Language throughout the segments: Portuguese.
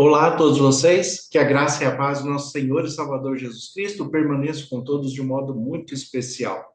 Olá a todos vocês, que a graça e a paz do nosso Senhor e Salvador Jesus Cristo permaneça com todos de um modo muito especial.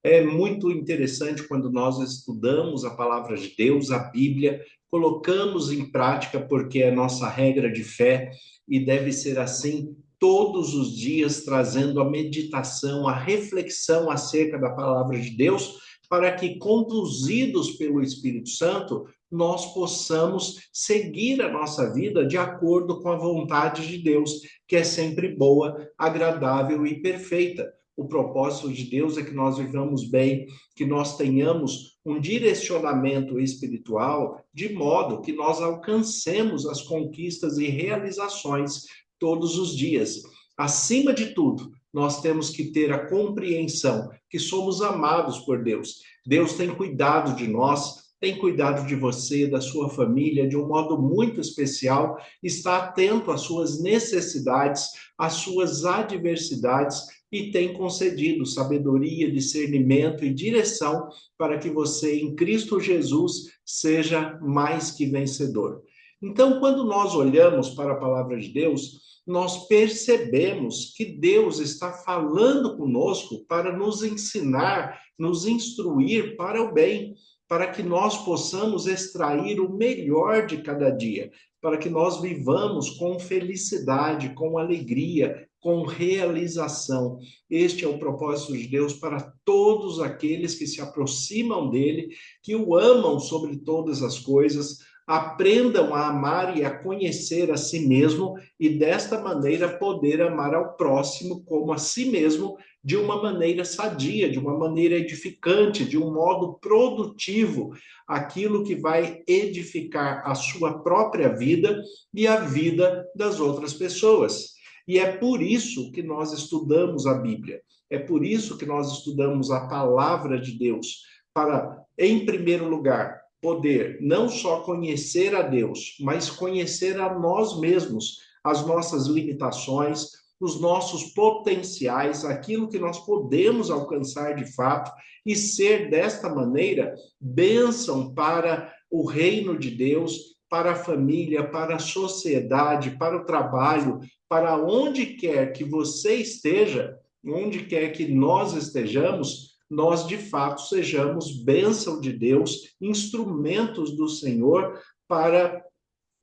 É muito interessante quando nós estudamos a palavra de Deus, a Bíblia, colocamos em prática, porque é nossa regra de fé e deve ser assim todos os dias, trazendo a meditação, a reflexão acerca da palavra de Deus, para que, conduzidos pelo Espírito Santo, nós possamos seguir a nossa vida de acordo com a vontade de Deus, que é sempre boa, agradável e perfeita. O propósito de Deus é que nós vivamos bem, que nós tenhamos um direcionamento espiritual, de modo que nós alcancemos as conquistas e realizações todos os dias. Acima de tudo, nós temos que ter a compreensão que somos amados por Deus. Deus tem cuidado de nós, tem cuidado de você, da sua família, de um modo muito especial, está atento às suas necessidades, às suas adversidades e tem concedido sabedoria, discernimento e direção para que você, em Cristo Jesus, seja mais que vencedor. Então, quando nós olhamos para a palavra de Deus, nós percebemos que Deus está falando conosco para nos ensinar, nos instruir para o bem, para que nós possamos extrair o melhor de cada dia, para que nós vivamos com felicidade, com alegria, com realização. Este é o propósito de Deus para todos aqueles que se aproximam dele, que o amam sobre todas as coisas, aprendam a amar e a conhecer a si mesmo e desta maneira poder amar ao próximo como a si mesmo, de uma maneira sadia, de uma maneira edificante, de um modo produtivo, aquilo que vai edificar a sua própria vida e a vida das outras pessoas. E é por isso que nós estudamos a Bíblia, é por isso que nós estudamos a palavra de Deus, para, em primeiro lugar, poder não só conhecer a Deus, mas conhecer a nós mesmos, as nossas limitações, os nossos potenciais, aquilo que nós podemos alcançar de fato e ser desta maneira bênção para o reino de Deus, para a família, para a sociedade, para o trabalho, para onde quer que você esteja, onde quer que nós estejamos, nós de fato sejamos bênção de Deus, instrumentos do Senhor para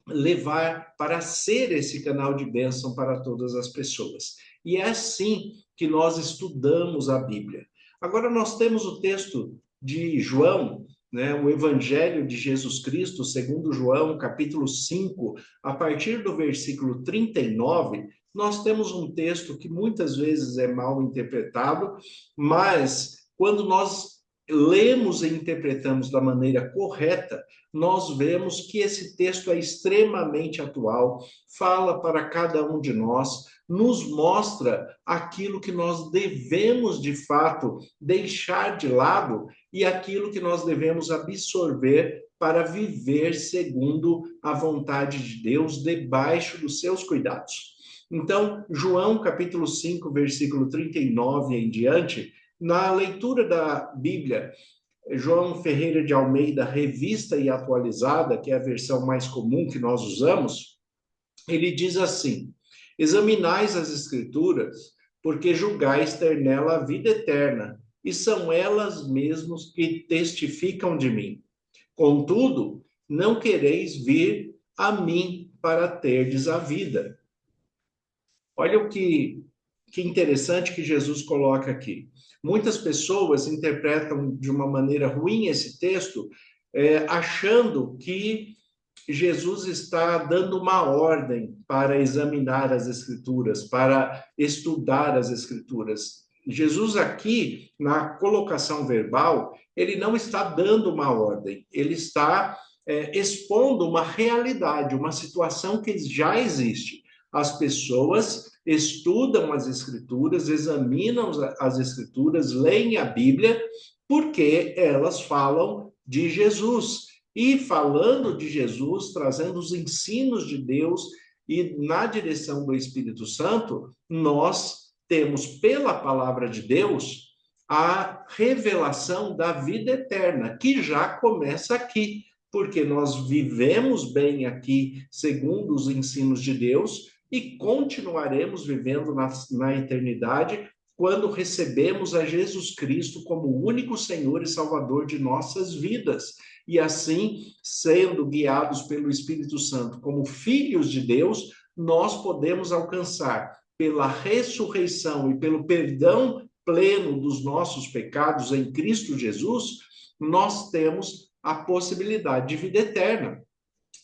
levar, para ser esse canal de bênção para todas as pessoas. E é assim que nós estudamos a Bíblia. Agora nós temos o texto de João, né, o Evangelho de Jesus Cristo, segundo João, capítulo 5, a partir do versículo 39, nós temos um texto que muitas vezes é mal interpretado, mas quando nós lemos e interpretamos da maneira correta, nós vemos que esse texto é extremamente atual, fala para cada um de nós, nos mostra aquilo que nós devemos de fato deixar de lado e aquilo que nós devemos absorver para viver segundo a vontade de Deus, debaixo dos seus cuidados. Então, João capítulo 5, versículo 39 em diante, na leitura da Bíblia, João Ferreira de Almeida, revista e atualizada, que é a versão mais comum que nós usamos, ele diz assim: examinais as Escrituras, porque julgais ter nela a vida eterna, e são elas mesmas que testificam de mim. Contudo, não quereis vir a mim para terdes a vida. Olha que interessante que Jesus coloca aqui. Muitas pessoas interpretam de uma maneira ruim esse texto, achando que Jesus está dando uma ordem para examinar as Escrituras, para estudar as Escrituras. Jesus aqui, na colocação verbal, ele não está dando uma ordem, ele está expondo uma realidade, uma situação que já existe. As pessoas estudam as Escrituras, examinam as Escrituras, leem a Bíblia, porque elas falam de Jesus. E falando de Jesus, trazendo os ensinos de Deus e na direção do Espírito Santo, nós temos pela palavra de Deus a revelação da vida eterna, que já começa aqui, porque nós vivemos bem aqui segundo os ensinos de Deus e continuaremos vivendo na eternidade quando recebemos a Jesus Cristo como o único Senhor e Salvador de nossas vidas. E assim, sendo guiados pelo Espírito Santo como filhos de Deus, nós podemos alcançar, pela ressurreição e pelo perdão pleno dos nossos pecados em Cristo Jesus, nós temos a possibilidade de vida eterna.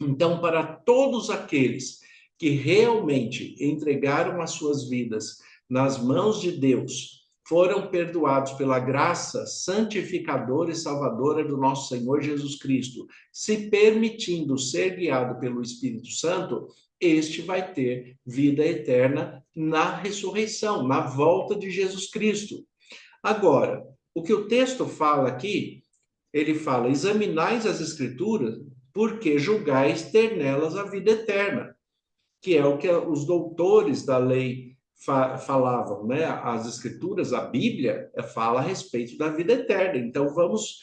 Então, para todos aqueles que realmente entregaram as suas vidas nas mãos de Deus, foram perdoados pela graça santificadora e salvadora do nosso Senhor Jesus Cristo, se permitindo ser guiado pelo Espírito Santo, este vai ter vida eterna na ressurreição, na volta de Jesus Cristo. Agora, o que o texto fala aqui, ele fala: examinais as Escrituras, porque julgais ter nelas a vida eterna, que é o que os doutores da lei falavam, né? As Escrituras, a Bíblia, fala a respeito da vida eterna. Então, vamos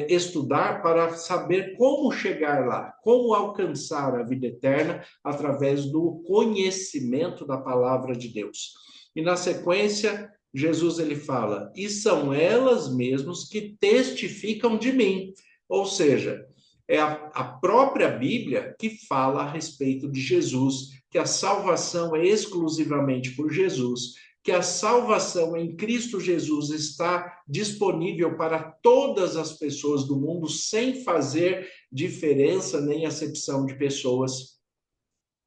estudar para saber como chegar lá, como alcançar a vida eterna através do conhecimento da palavra de Deus. E na sequência, Jesus ele fala: e são elas mesmas que testificam de mim. Ou seja, é a própria Bíblia que fala a respeito de Jesus, que a salvação é exclusivamente por Jesus, que a salvação em Cristo Jesus está disponível para todas as pessoas do mundo, sem fazer diferença nem acepção de pessoas,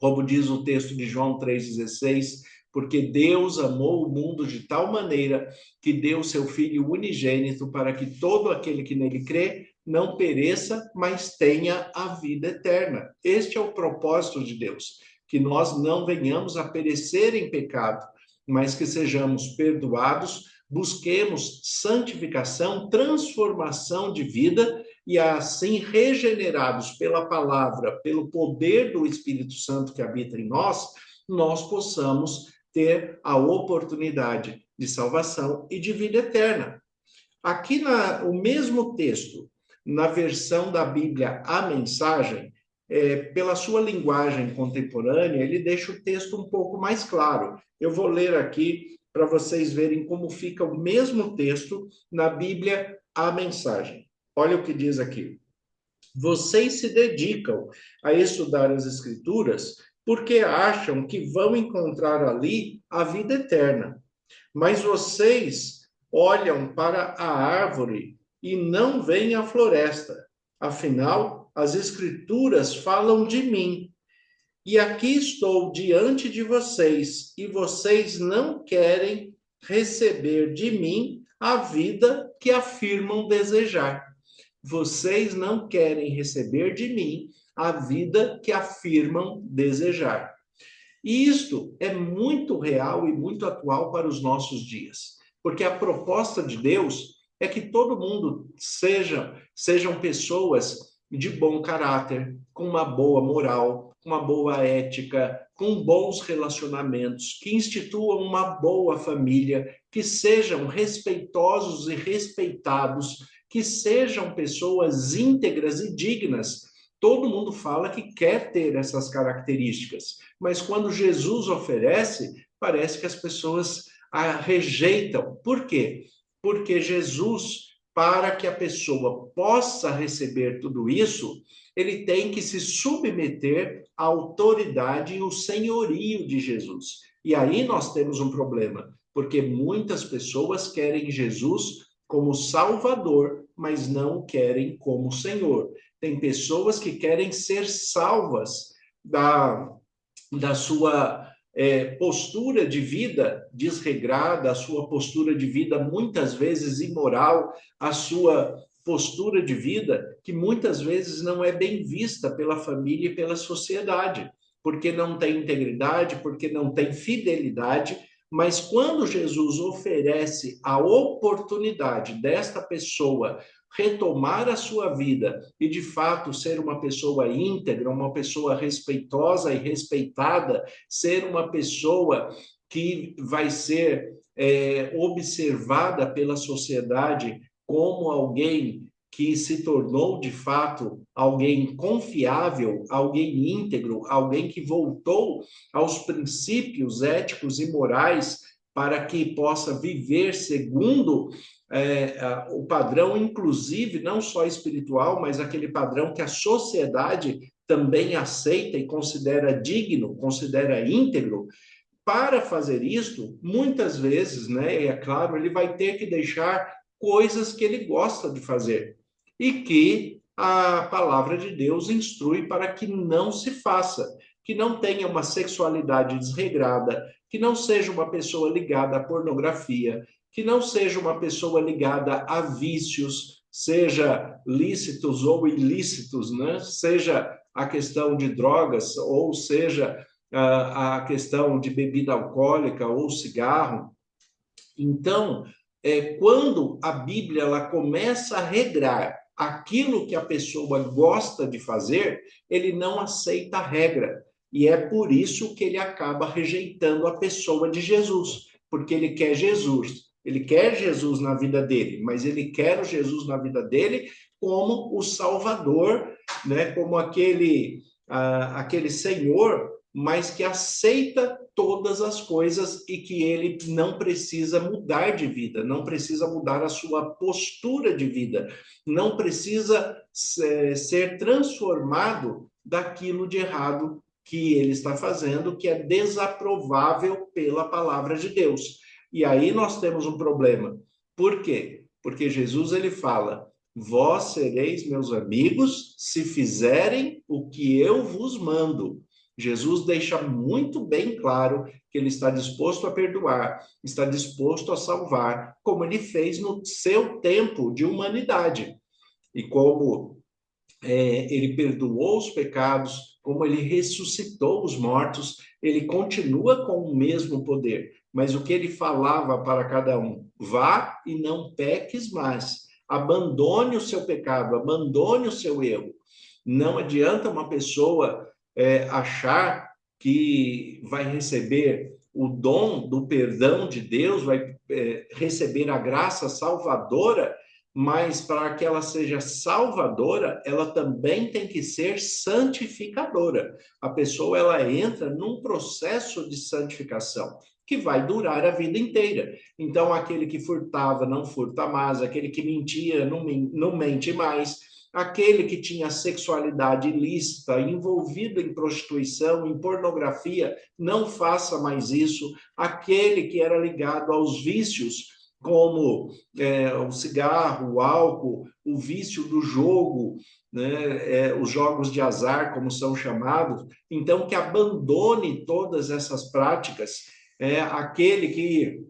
como diz o texto de João 3,16, porque Deus amou o mundo de tal maneira que deu seu Filho unigênito para que todo aquele que nele crê não pereça, mas tenha a vida eterna. Este é o propósito de Deus, que nós não venhamos a perecer em pecado, mas que sejamos perdoados, busquemos santificação, transformação de vida e assim regenerados pela palavra, pelo poder do Espírito Santo que habita em nós, nós possamos ter a oportunidade de salvação e de vida eterna. Aqui o mesmo texto, na versão da Bíblia, a Mensagem, pela sua linguagem contemporânea, ele deixa o texto um pouco mais claro. Eu vou ler aqui para vocês verem como fica o mesmo texto na Bíblia, a Mensagem. Olha o que diz aqui: vocês se dedicam a estudar as Escrituras porque acham que vão encontrar ali a vida eterna. Mas vocês olham para a árvore e não veem a floresta. Afinal, as Escrituras falam de mim. E aqui estou diante de vocês, e vocês não querem receber de mim a vida que afirmam desejar. Vocês não querem receber de mim a vida que afirmam desejar. E isto é muito real e muito atual para os nossos dias, porque a proposta de Deus é que todo mundo sejam pessoas de bom caráter, com uma boa moral, com uma boa ética, com bons relacionamentos, que instituam uma boa família, que sejam respeitosos e respeitados, que sejam pessoas íntegras e dignas. Todo mundo fala que quer ter essas características, mas quando Jesus oferece, parece que as pessoas a rejeitam. Por quê? Porque Jesus, para que a pessoa possa receber tudo isso, ele tem que se submeter à autoridade e ao senhorio de Jesus. E aí nós temos um problema, porque muitas pessoas querem Jesus como Salvador, mas não o querem como Senhor. Tem pessoas que querem ser salvas da sua postura de vida desregrada, a sua postura de vida muitas vezes imoral, a sua postura de vida que muitas vezes não é bem vista pela família e pela sociedade, porque não tem integridade, porque não tem fidelidade. Mas quando Jesus oferece a oportunidade desta pessoa retomar a sua vida e, de fato, ser uma pessoa íntegra, uma pessoa respeitosa e respeitada, ser uma pessoa que vai ser observada pela sociedade como alguém que se tornou, de fato, alguém confiável, alguém íntegro, alguém que voltou aos princípios éticos e morais para que possa viver segundo o padrão, inclusive, não só espiritual, mas aquele padrão que a sociedade também aceita e considera digno, considera íntegro. Para fazer isto, muitas vezes, né, é claro, ele vai ter que deixar coisas que ele gosta de fazer e que a palavra de Deus instrui para que não se faça, que não tenha uma sexualidade desregrada, que não seja uma pessoa ligada à pornografia, que não seja uma pessoa ligada a vícios, seja lícitos ou ilícitos, né? Seja a questão de drogas, ou seja a questão de bebida alcoólica ou cigarro. Então, quando a Bíblia ela começa a regrar aquilo que a pessoa gosta de fazer, ele não aceita a regra. E é por isso que ele acaba rejeitando a pessoa de Jesus, porque ele quer Jesus. Ele quer Jesus na vida dele, mas ele quer o Jesus na vida dele como o Salvador, né? Como aquele Senhor, mas que aceita todas as coisas e que ele não precisa mudar de vida, não precisa mudar a sua postura de vida, não precisa ser transformado daquilo de errado que ele está fazendo, que é desaprovável pela palavra de Deus. E aí nós temos um problema. Por quê? Porque Jesus ele fala: vós sereis meus amigos se fizerem o que eu vos mando. Jesus deixa muito bem claro que ele está disposto a perdoar, está disposto a salvar, como ele fez no seu tempo de humanidade. E como ele perdoou os pecados, como ele ressuscitou os mortos, ele continua com o mesmo poder. Mas o que ele falava para cada um? Vá e não peques mais. Abandone o seu pecado, abandone o seu erro. Não adianta uma pessoa achar que vai receber o dom do perdão de Deus, vai receber a graça salvadora, mas para que ela seja salvadora, ela também tem que ser santificadora. A pessoa ela entra num processo de santificação que vai durar a vida inteira. Então, aquele que furtava não furta mais, aquele que mentia não mente mais, aquele que tinha sexualidade ilícita, envolvido em prostituição, em pornografia, não faça mais isso. Aquele que era ligado aos vícios, como o cigarro, o álcool, o vício do jogo, né, os jogos de azar, como são chamados, então que abandone todas essas práticas. Aquele que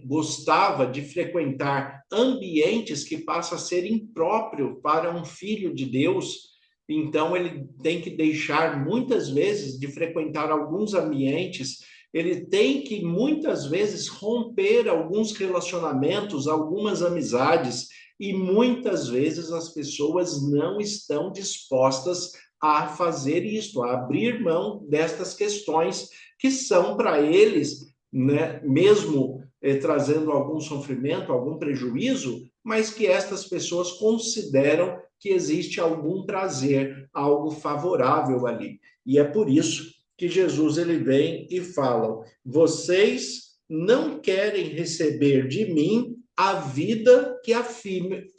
gostava de frequentar ambientes que passam a ser impróprio para um filho de Deus, então ele tem que deixar muitas vezes de frequentar alguns ambientes, ele tem que muitas vezes romper alguns relacionamentos, algumas amizades, e muitas vezes as pessoas não estão dispostas a fazer isto, a abrir mão destas questões que são para eles, né, mesmo trazendo algum sofrimento, algum prejuízo, mas que estas pessoas consideram que existe algum prazer, algo favorável ali. E é por isso que Jesus ele vem e fala: vocês não querem receber de mim a vida que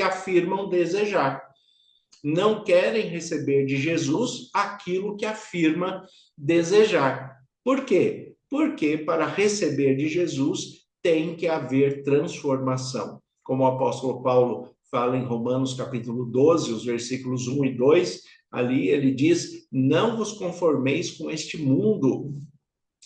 afirmam desejar. Não querem receber de Jesus aquilo que afirma desejar. Por quê? Porque para receber de Jesus tem que haver transformação. Como o apóstolo Paulo fala em Romanos capítulo 12, os versículos 1 e 2, ali ele diz: não vos conformeis com este mundo,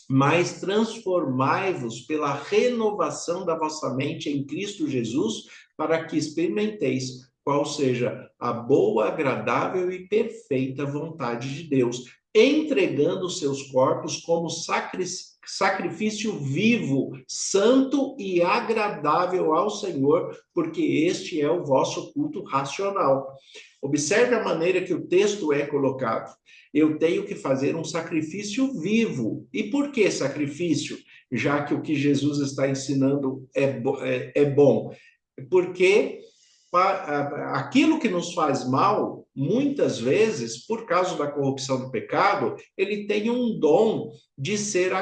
mas transformai-vos pela renovação da vossa mente em Cristo Jesus, para que experimenteis qual seja a boa, agradável e perfeita vontade de Deus, entregando os seus corpos como sacrifício vivo, santo e agradável ao Senhor, porque este é o vosso culto racional. Observe a maneira que o texto é colocado. Eu tenho que fazer um sacrifício vivo. E por que sacrifício? Já que o que Jesus está ensinando é bom. Porque aquilo que nos faz mal muitas vezes, por causa da corrupção do pecado, ele tem um dom de ser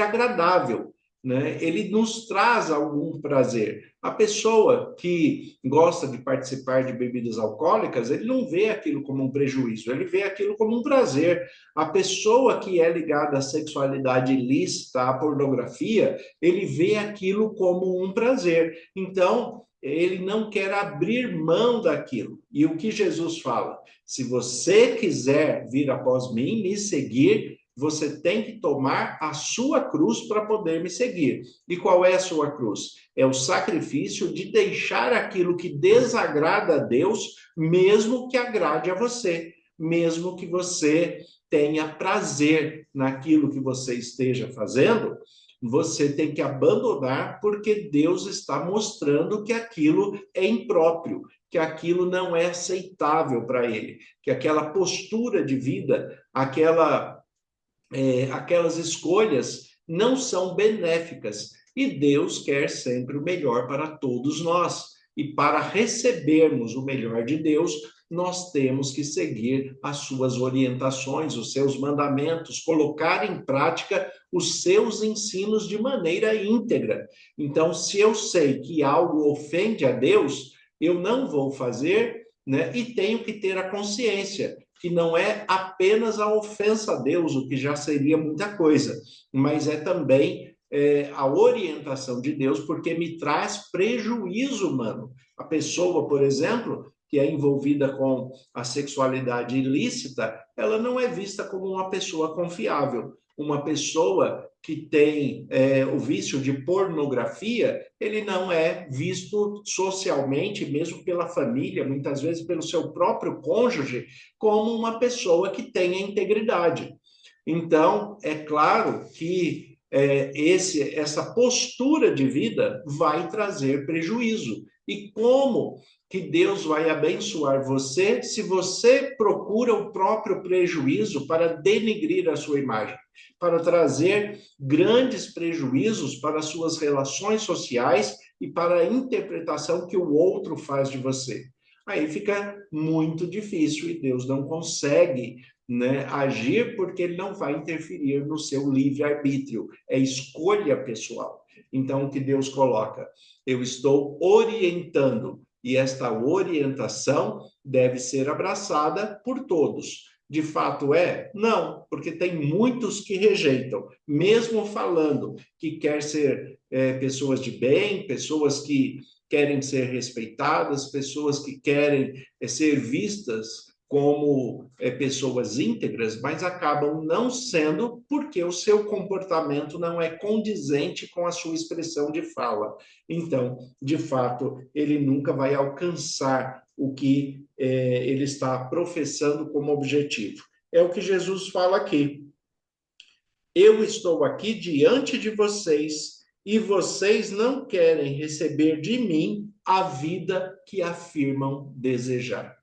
agradável, né? Ele nos traz algum prazer. A pessoa que gosta de participar de bebidas alcoólicas, ele não vê aquilo como um prejuízo, ele vê aquilo como um prazer. A pessoa que é ligada à sexualidade ilícita, à pornografia, ele vê aquilo como um prazer. Então, ele não quer abrir mão daquilo. E o que Jesus fala? Se você quiser vir após mim, me seguir, você tem que tomar a sua cruz para poder me seguir. E qual é a sua cruz? É o sacrifício de deixar aquilo que desagrada a Deus, mesmo que agrade a você, mesmo que você tenha prazer naquilo que você esteja fazendo, você tem que abandonar, porque Deus está mostrando que aquilo é impróprio, que aquilo não é aceitável para ele, que aquela postura de vida, aquelas escolhas não são benéficas. E Deus quer sempre o melhor para todos nós. E para recebermos o melhor de Deus, nós temos que seguir as suas orientações, os seus mandamentos, colocar em prática os seus ensinos de maneira íntegra. Então, se eu sei que algo ofende a Deus, eu não vou fazer, né? E tenho que ter a consciência que não é apenas a ofensa a Deus, o que já seria muita coisa, mas é também a orientação de Deus, porque me traz prejuízo humano. A pessoa, por exemplo, que é envolvida com a sexualidade ilícita, ela não é vista como uma pessoa confiável. Uma pessoa que tem o vício de pornografia, ele não é visto socialmente, mesmo pela família, muitas vezes pelo seu próprio cônjuge, como uma pessoa que tenha integridade. Então, é claro que essa postura de vida vai trazer prejuízo. E como que Deus vai abençoar você se você procura o próprio prejuízo para denigrir a sua imagem, para trazer grandes prejuízos para as suas relações sociais e para a interpretação que o outro faz de você? Aí fica muito difícil e Deus não consegue, né, agir, porque ele não vai interferir no seu livre-arbítrio, é escolha pessoal. Então, o que Deus coloca? Eu estou orientando, e esta orientação deve ser abraçada por todos. De fato é? Não, porque tem muitos que rejeitam, mesmo falando que quer ser pessoas de bem, pessoas que querem ser respeitadas, pessoas que querem ser vistas como pessoas íntegras, mas acabam não sendo porque o seu comportamento não é condizente com a sua expressão de fala. Então, de fato, ele nunca vai alcançar o que ele está professando como objetivo. É o que Jesus fala aqui. Eu estou aqui diante de vocês e vocês não querem receber de mim a vida que afirmam desejar.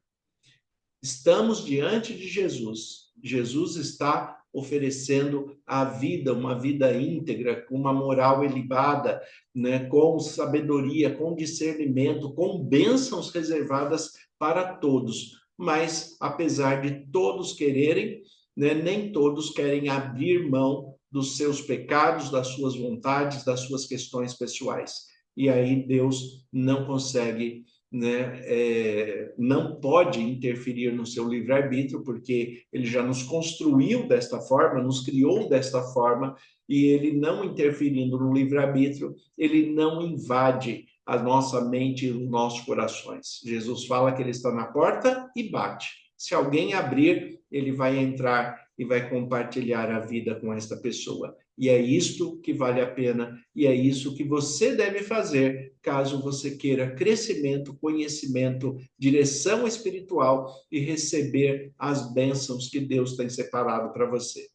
Estamos diante de Jesus. Jesus está oferecendo a vida, uma vida íntegra, com uma moral elevada, né, com sabedoria, com discernimento, com bênçãos reservadas para todos. Mas, apesar de todos quererem, né, nem todos querem abrir mão dos seus pecados, das suas vontades, das suas questões pessoais. E aí Deus não consegue, né, não pode interferir no seu livre-arbítrio, porque ele já nos construiu desta forma, nos criou desta forma, e ele não interferindo no livre-arbítrio, ele não invade a nossa mente e os nossos corações. Jesus fala que ele está na porta e bate. Se alguém abrir, ele vai entrar e vai compartilhar a vida com esta pessoa. E é isto que vale a pena, e é isso que você deve fazer, caso você queira crescimento, conhecimento, direção espiritual e receber as bênçãos que Deus tem separado para você.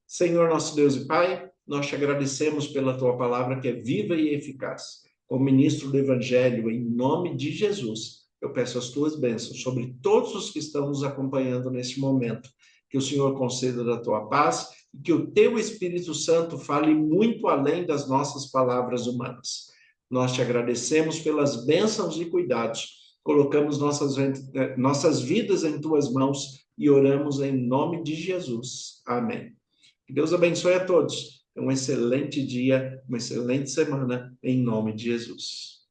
Senhor, nosso Deus e Pai, nós te agradecemos pela tua palavra que é viva e eficaz. Como ministro do Evangelho, em nome de Jesus, eu peço as tuas bênçãos sobre todos os que estão nos acompanhando neste momento. Que o Senhor conceda da tua paz e que o teu Espírito Santo fale muito além das nossas palavras humanas. Nós te agradecemos pelas bênçãos e cuidados colocamos nossas vidas em tuas mãos e oramos em nome de Jesus. Amém. Que Deus abençoe a todos. Um excelente dia, uma excelente semana, em nome de Jesus.